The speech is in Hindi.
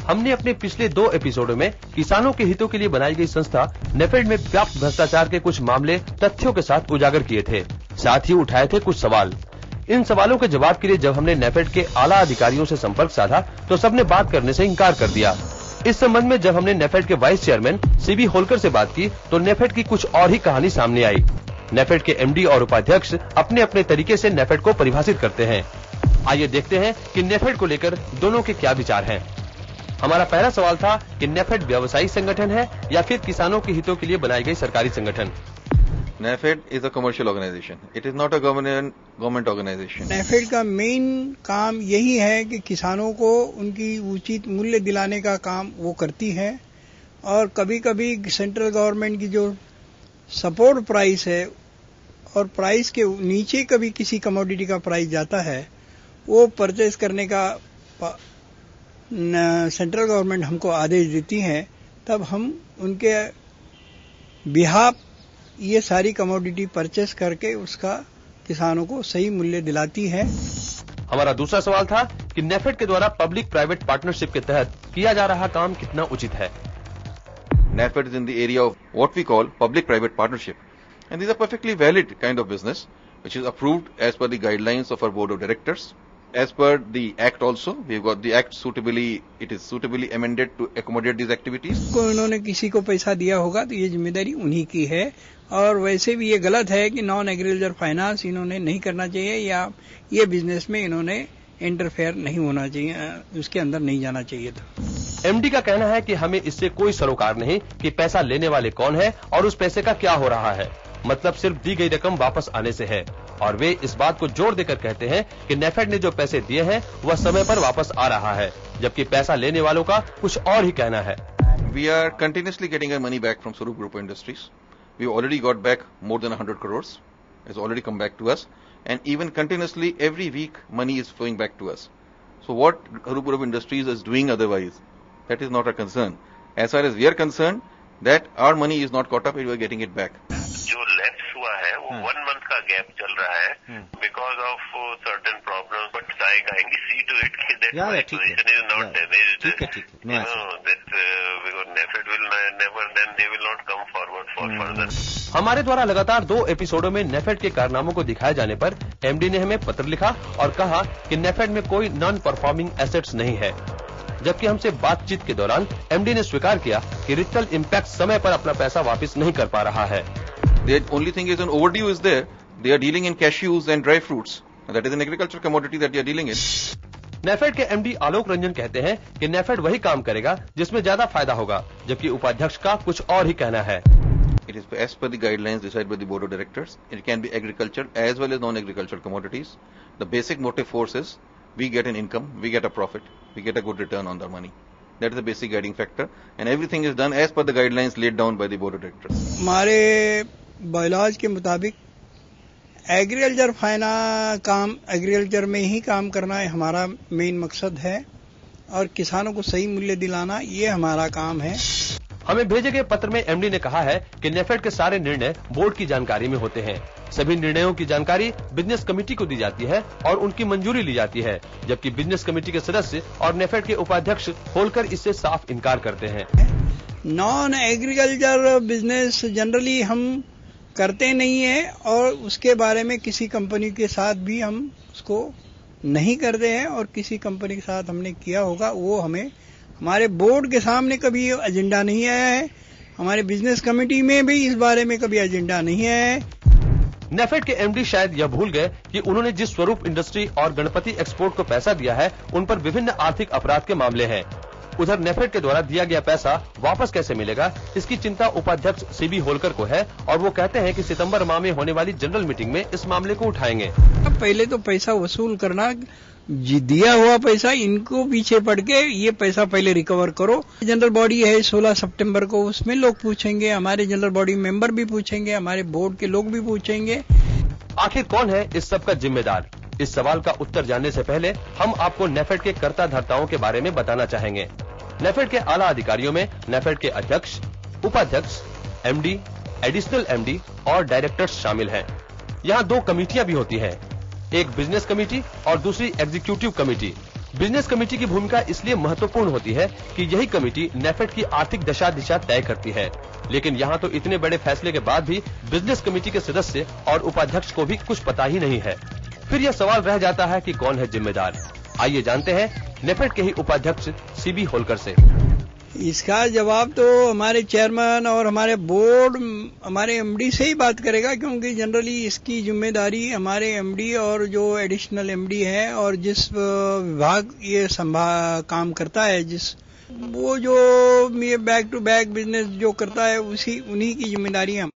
हमने अपने पिछले 2 एपिसोडों में किसानों के हितों के लिए बनाई गई संस्था नेफेड में व्याप्त भ्रष्टाचार के कुछ मामले तथ्यों के साथ उजागर किए थे। साथ ही उठाए थे कुछ सवाल। इन सवालों के जवाब के लिए जब हमने नेफेड के आला अधिकारियों से संपर्क साधा तो सबने बात करने से इनकार कर दिया। इस संबंध में जब हमने नेफेड के वाइस चेयरमैन सीबी होलकर से बात की तो नेफेड की कुछ और ही कहानी सामने आई। नेफेड के एमडी और उपाध्यक्ष अपने अपने तरीके से नेफेड को परिभाषित करते हैं। आइए देखते हैं कि नेफेड को लेकर दोनों के क्या विचार हैं। हमारा पहला सवाल था कि नेफेड व्यवसायिक संगठन है या फिर किसानों के हितों के लिए बनाई गई सरकारी संगठन। NAFED is a commercial organization. It is not a government organization. NAFED का मेन काम यही है कि किसानों को उनकी उचित मूल्य दिलाने का काम वो करती है और कभी कभी सेंट्रल गवर्नमेंट की जो सपोर्ट प्राइस है और प्राइस के नीचे कभी किसी कमोडिटी का प्राइस जाता है वो परचेज करने का सेंट्रल गवर्नमेंट हमको आदेश देती है, तब हम उनके बिहाफ ये सारी कमोडिटी परचेस करके उसका किसानों को सही मूल्य दिलाती है। हमारा दूसरा सवाल था कि नेफेड के द्वारा पब्लिक प्राइवेट पार्टनरशिप के तहत किया जा रहा काम कितना उचित है। NAFED is in the area of what we call public-private partnership, and these are perfectly valid kind of business, which is approved as per the guidelines of our board of directors. As per the Act also, we've got the Act it is suitably amended to accommodate these activities. को इन्होंने किसी को पैसा दिया होगा तो ये जिम्मेदारी उन्हीं की है और वैसे भी ये गलत है कि नॉन एग्रीकल्चर फाइनेंस इन्होंने नहीं करना चाहिए या ये बिजनेस में इन्होंने इंटरफेयर नहीं होना चाहिए, उसके अंदर नहीं जाना चाहिए था। एमडी का कहना है कि हमें इससे कोई सरोकार नहीं कि पैसा लेने वाले कौन है और उस पैसे का क्या हो रहा है, मतलब सिर्फ दी गई रकम वापस आने से है। और वे इस बात को जोर देकर कहते हैं कि नेफेड ने जो पैसे दिए हैं वह समय पर वापस आ रहा है, जबकि पैसा लेने वालों का कुछ और ही कहना है। We are continuously getting our money back from Swaroop Group of Industries. We already got back more than 100 crores. It's already come back to us, and even continuously every week money is flowing back to us. So what Swaroop Group of Industries is doing otherwise, that is not a concern. As far as we are concerned, that our money is not caught up, we are getting it back. जो लैप्स हुआ है वो 1 मंथ का गैप चल रहा है because of certain problem, but I कहेंगे सी टू इट कि that my position is not damaged, no that because NAFED will never then they will not come forward for further. हमारे द्वारा लगातार 2 एपिसोडों में नेफेड के कारनामों को दिखाए जाने पर एमडी ने हमें पत्र लिखा और कहा कि नेफेड में कोई नॉन परफॉर्मिंग एसेट्स नहीं है, जबकि हमसे बातचीत के दौरान एमडी ने स्वीकार किया कि रिटेल इम्पैक्ट समय पर अपना पैसा वापस नहीं कर पा रहा है। The only thing is an overdue is there. They are dealing in cashews and dry fruits. That is an agricultural commodity that they are dealing in. NAFED के एमडी आलोक रंजन कहते हैं कि नेफेड वही काम करेगा जिसमें ज्यादा फायदा होगा, जबकि उपाध्यक्ष का कुछ और ही कहना है। It is as per the guidelines decided by the board of directors. It can be agriculture as well as non-agricultural commodities. The basic motive force is we get an income, we get a profit, we get a good return on the money. That is the basic guiding factor, and everything is done as per the guidelines laid down by the board of directors. हमारे बायलॉज के मुताबिक एग्रीकल्चर एग्रीकल्चर में ही काम करना हमारा मेन मकसद है और किसानों को सही मूल्य दिलाना ये हमारा काम है। हमें भेजे गए पत्र में एमडी ने कहा है कि नेफेड के सारे निर्णय बोर्ड की जानकारी में होते हैं। सभी निर्णयों की जानकारी बिजनेस कमेटी को दी जाती है और उनकी मंजूरी ली जाती है, जबकि बिजनेस कमेटी के सदस्य और नेफेड के उपाध्यक्ष होलकर इससे साफ इनकार करते हैं। नॉन एग्रीकल्चर बिजनेस जनरली हम करते नहीं है और उसके बारे में किसी कंपनी के साथ भी हम उसको नहीं करते हैं और किसी कंपनी के साथ हमने किया होगा वो हमें हमारे बोर्ड के सामने कभी एजेंडा नहीं आया है, हमारे बिजनेस कमेटी में भी इस बारे में कभी एजेंडा नहीं आया है। नेफेड के एमडी शायद यह भूल गए कि उन्होंने जिस स्वरूप इंडस्ट्री और गणपति एक्सपोर्ट को पैसा दिया है उन पर विभिन्न आर्थिक अपराध के मामले हैं। उधर नेफेड के द्वारा दिया गया पैसा वापस कैसे मिलेगा, इसकी चिंता उपाध्यक्ष सीबी होलकर को है और वो कहते हैं कि सितंबर माह में होने वाली जनरल मीटिंग में इस मामले को उठाएंगे। अब पहले तो पैसा वसूल करना, दिया हुआ पैसा इनको पीछे पड़ के ये पैसा पहले रिकवर करो। जनरल बॉडी है 16 सितंबर को, उसमें लोग पूछेंगे, हमारे जनरल बॉडी मेंबर भी पूछेंगे, हमारे बोर्ड के लोग भी पूछेंगे। आखिर कौन है इस सब का जिम्मेदार? इस सवाल का उत्तर जानने से पहले हम आपको नेफेड के कर्ता धर्ताओं के बारे में बताना चाहेंगे। नेफेड के आला अधिकारियों में नेफेड के अध्यक्ष, उपाध्यक्ष, एमडी, एडिशनल एमडी और डायरेक्टर्स शामिल हैं। यहाँ 2 कमेटियां भी होती हैं, एक बिजनेस कमेटी और दूसरी एग्जीक्यूटिव कमेटी। बिजनेस कमेटी की भूमिका इसलिए महत्वपूर्ण होती है कि यही कमेटी नेफेड की आर्थिक दशा दिशा तय करती है। लेकिन यहाँ तो इतने बड़े फैसले के बाद भी बिजनेस कमेटी के सदस्य और उपाध्यक्ष को भी कुछ पता ही नहीं है। फिर यह सवाल रह जाता है कि कौन है जिम्मेदार। आइए जानते हैं नेफेड के ही उपाध्यक्ष सीबी होलकर से। इसका जवाब तो हमारे चेयरमैन और हमारे बोर्ड, हमारे एमडी से ही बात करेगा, क्योंकि जनरली इसकी जिम्मेदारी हमारे एमडी और जो एडिशनल एमडी है और जिस विभाग ये काम करता है, वो जो ये बैक टू बैक बिजनेस जो करता है उन्हीं की जिम्मेदारी है।